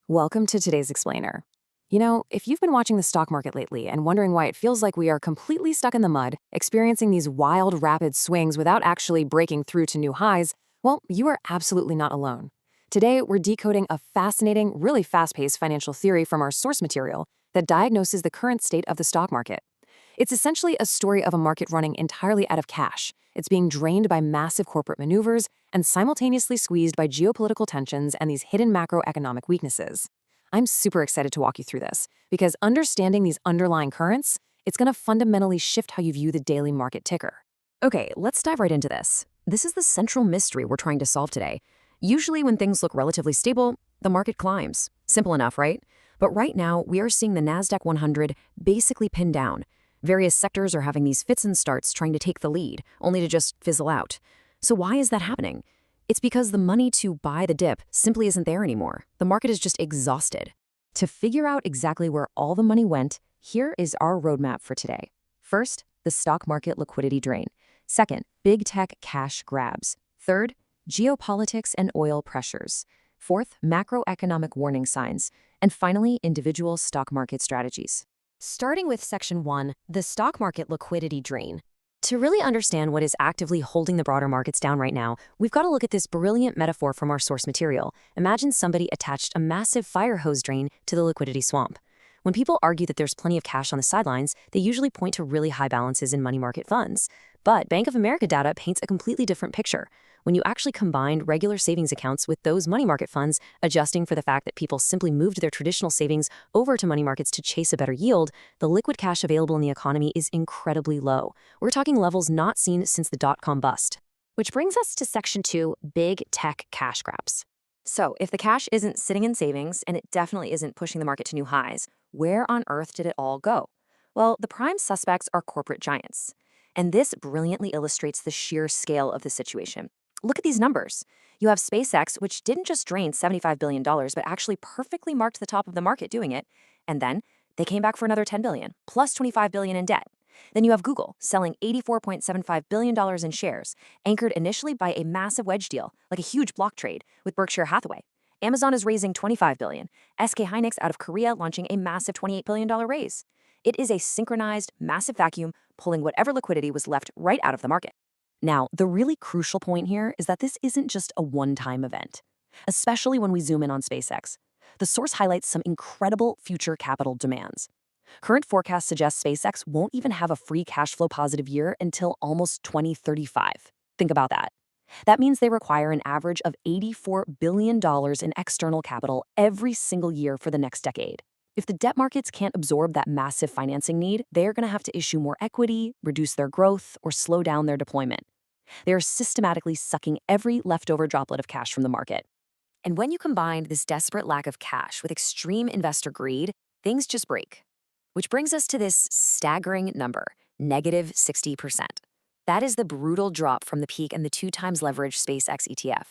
Welcome to today's explainer. If you've been watching the stock market lately and wondering why it feels like we are completely stuck in the mud, experiencing these wild, rapid swings without actually breaking through to new highs, well, you are absolutely not alone. Today, we're decoding a fascinating, really fast-paced financial theory from our source material that diagnoses the current state of the stock market. It's essentially a story of a market running entirely out of cash. It's being drained by massive corporate maneuvers and simultaneously squeezed by geopolitical tensions and these hidden macroeconomic weaknesses. I'm super excited to walk you through this because understanding these underlying currents, it's going to fundamentally shift how you view the daily market ticker. Okay, let's dive right into this. This is the central mystery we're trying to solve today. Usually when things look relatively stable, the market climbs. Simple enough, right? But right now, we are seeing the Nasdaq 100 basically pinned down. Various sectors are having these fits and starts trying to take the lead, only to just fizzle out. So why is that happening? It's because the money to buy the dip simply isn't there anymore. The market is just exhausted. To figure out exactly where all the money went, here is our roadmap for today. First, the stock market liquidity drain. Second, big tech cash grabs. Third, geopolitics and oil pressures. Fourth, macroeconomic warning signs. And finally, individual stock market strategies. Starting with Section 1, the stock market liquidity drain. To really understand what is actively holding the broader markets down right now, we've got to look at this brilliant metaphor from our source material. Imagine somebody attached a massive fire hose drain to the liquidity swamp. When people argue that there's plenty of cash on the sidelines, they usually point to really high balances in money market funds. But Bank of America data paints a completely different picture. When you actually combined regular savings accounts with those money market funds, adjusting for the fact that people simply moved their traditional savings over to money markets to chase a better yield, the liquid cash available in the economy is incredibly low. We're talking levels not seen since the dot-com bust. Which brings us to Section 2, big tech cash grabs. So if the cash isn't sitting in savings, and it definitely isn't pushing the market to new highs, where on earth did it all go? Well, the prime suspects are corporate giants. And this brilliantly illustrates the sheer scale of the situation. Look at these numbers. You have SpaceX, which didn't just drain $75 billion, but actually perfectly marked the top of the market doing it. And then they came back for another $10 billion, plus $25 billion in debt. Then you have Google selling $84.75 billion in shares, anchored initially by a massive wedge deal, like a huge block trade with Berkshire Hathaway. Amazon is raising $25 billion. SK Hynix out of Korea launching a massive $28 billion raise. It is a synchronized, massive vacuum pulling whatever liquidity was left right out of the market. Now, the really crucial point here is that this isn't just a one-time event, especially when we zoom in on SpaceX. The source highlights some incredible future capital demands. Current forecasts suggest SpaceX won't even have a free cash flow positive year until almost 2035. Think about that. That means they require an average of $84 billion in external capital every single year for the next decade. If the debt markets can't absorb that massive financing need, they're going to have to issue more equity, reduce their growth, or slow down their deployment. They are systematically sucking every leftover droplet of cash from the market. And when you combine this desperate lack of cash with extreme investor greed, things just break. Which brings us to this staggering number, negative 60%. That is the brutal drop from the peak in the 2x leveraged SpaceX ETF.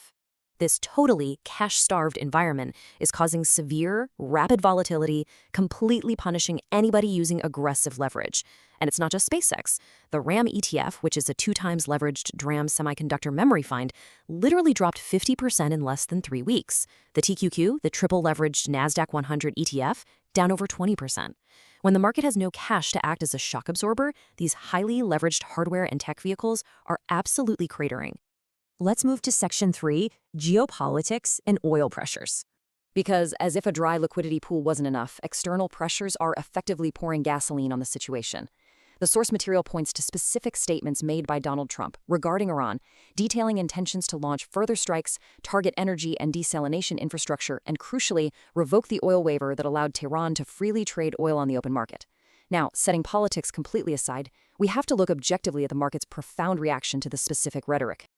This totally cash-starved environment is causing severe, rapid volatility, completely punishing anybody using aggressive leverage. And it's not just SpaceX. The RAM ETF, which is a 2x leveraged DRAM semiconductor memory find, literally dropped 50% in less than 3 weeks. The TQQ, the triple leveraged Nasdaq 100 ETF, down over 20%. When the market has no cash to act as a shock absorber, these highly leveraged hardware and tech vehicles are absolutely cratering. Let's move to Section 3, geopolitics and oil pressures. Because as if a dry liquidity pool wasn't enough, external pressures are effectively pouring gasoline on the situation. The source material points to specific statements made by Donald Trump regarding Iran, detailing intentions to launch further strikes, target energy and desalination infrastructure, and crucially, revoke the oil waiver that allowed Tehran to freely trade oil on the open market. Now, setting politics completely aside, we have to look objectively at the market's profound reaction to the specific rhetoric.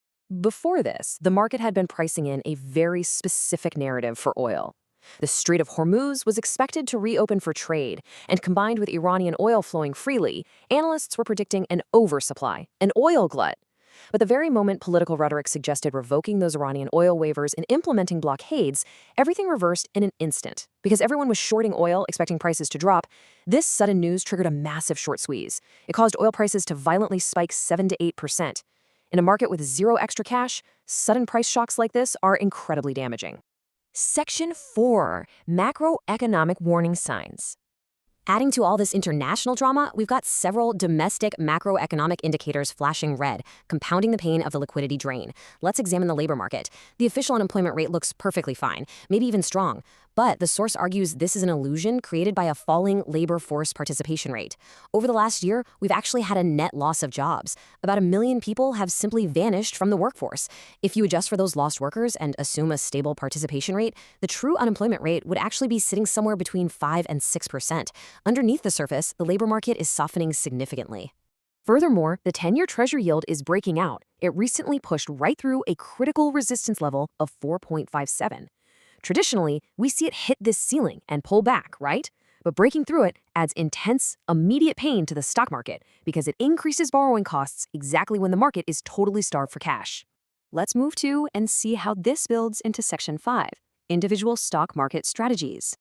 Before this, the market had been pricing in a very specific narrative for oil. The Strait of Hormuz was expected to reopen for trade, and combined with Iranian oil flowing freely, analysts were predicting an oversupply, an oil glut. But the very moment political rhetoric suggested revoking those Iranian oil waivers and implementing blockades, everything reversed in an instant. Because everyone was shorting oil, expecting prices to drop, this sudden news triggered a massive short squeeze. It caused oil prices to violently spike 7 to 8%. In a market with zero extra cash, sudden price shocks like this are incredibly damaging. Section 4, Macroeconomic Warning Signs. Adding to all this international drama, we've got several domestic macroeconomic indicators flashing red, compounding the pain of the liquidity drain. Let's examine the labor market. The official unemployment rate looks perfectly fine, maybe even strong. But the source argues this is an illusion created by a falling labor force participation rate. Over the last year, we've actually had a net loss of jobs. About 1 million people have simply vanished from the workforce. If you adjust for those lost workers and assume a stable participation rate, the true unemployment rate would actually be sitting somewhere between 5 and 6%. Underneath the surface, the labor market is softening significantly. Furthermore, the 10-year Treasury yield is breaking out. It recently pushed right through a critical resistance level of 4.57. Traditionally, we see it hit this ceiling and pull back, right? But breaking through it adds intense, immediate pain to the stock market because it increases borrowing costs exactly when the market is totally starved for cash. Let's move to and see how this builds into Section 5, Individual Stock Market Strategies.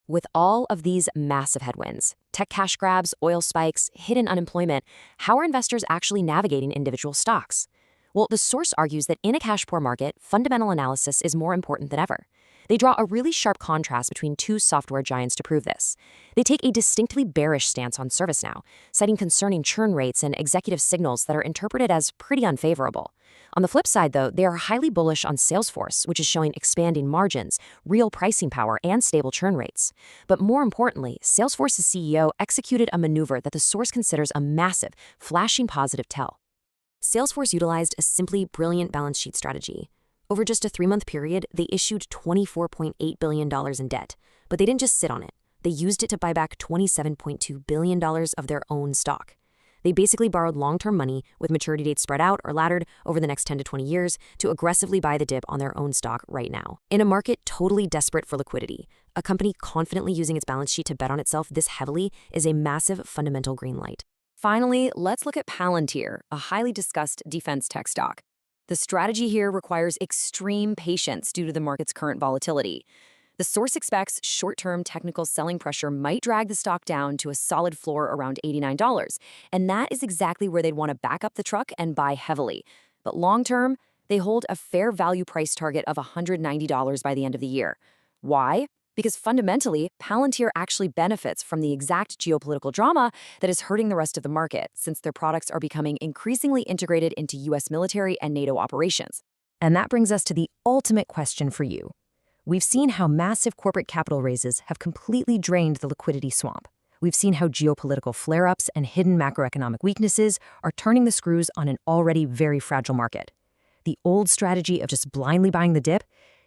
With all of these massive headwinds, tech cash grabs, oil spikes, hidden unemployment, how are investors actually navigating individual stocks? Well, the source argues that in a cash-poor market, fundamental analysis is more important than ever. They draw a really sharp contrast between two software giants to prove this. They take a distinctly bearish stance on ServiceNow, citing concerning churn rates and executive signals that are interpreted as pretty unfavorable. On the flip side, though, they are highly bullish on Salesforce, which is showing expanding margins, real pricing power, and stable churn rates. But more importantly, Salesforce's CEO executed a maneuver that the source considers a massive, flashing positive tell. Salesforce utilized a simply brilliant balance sheet strategy. Over just a 3-month period, they issued $24.8 billion in debt. But they didn't just sit on it. They used it to buy back $27.2 billion of their own stock. They basically borrowed long-term money with maturity dates spread out or laddered over the next 10 to 20 years to aggressively buy the dip on their own stock right now. In a market totally desperate for liquidity, a company confidently using its balance sheet to bet on itself this heavily is a massive fundamental green light. Finally, let's look at Palantir, a highly discussed defense tech stock. The strategy here requires extreme patience due to the market's current volatility. The source expects short-term technical selling pressure might drag the stock down to a solid floor around $89, and that is exactly where they'd want to back up the truck and buy heavily. But long-term, they hold a fair value price target of $190 by the end of the year. Why? Because fundamentally, Palantir actually benefits from the exact geopolitical drama that is hurting the rest of the market, since their products are becoming increasingly integrated into U.S. military and NATO operations. And that brings us to the ultimate question for you. We've seen how massive corporate capital raises have completely drained the liquidity swamp. We've seen how geopolitical flare-ups and hidden macroeconomic weaknesses are turning the screws on an already very fragile market. The old strategy of just blindly buying the dip,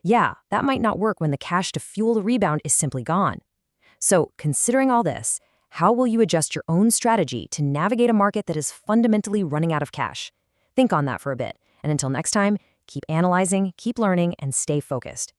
yeah, that might not work when the cash to fuel the rebound is simply gone. So, considering all this, how will you adjust your own strategy to navigate a market that is fundamentally running out of cash? Think on that for a bit, and until next time, keep analyzing, keep learning, and stay focused.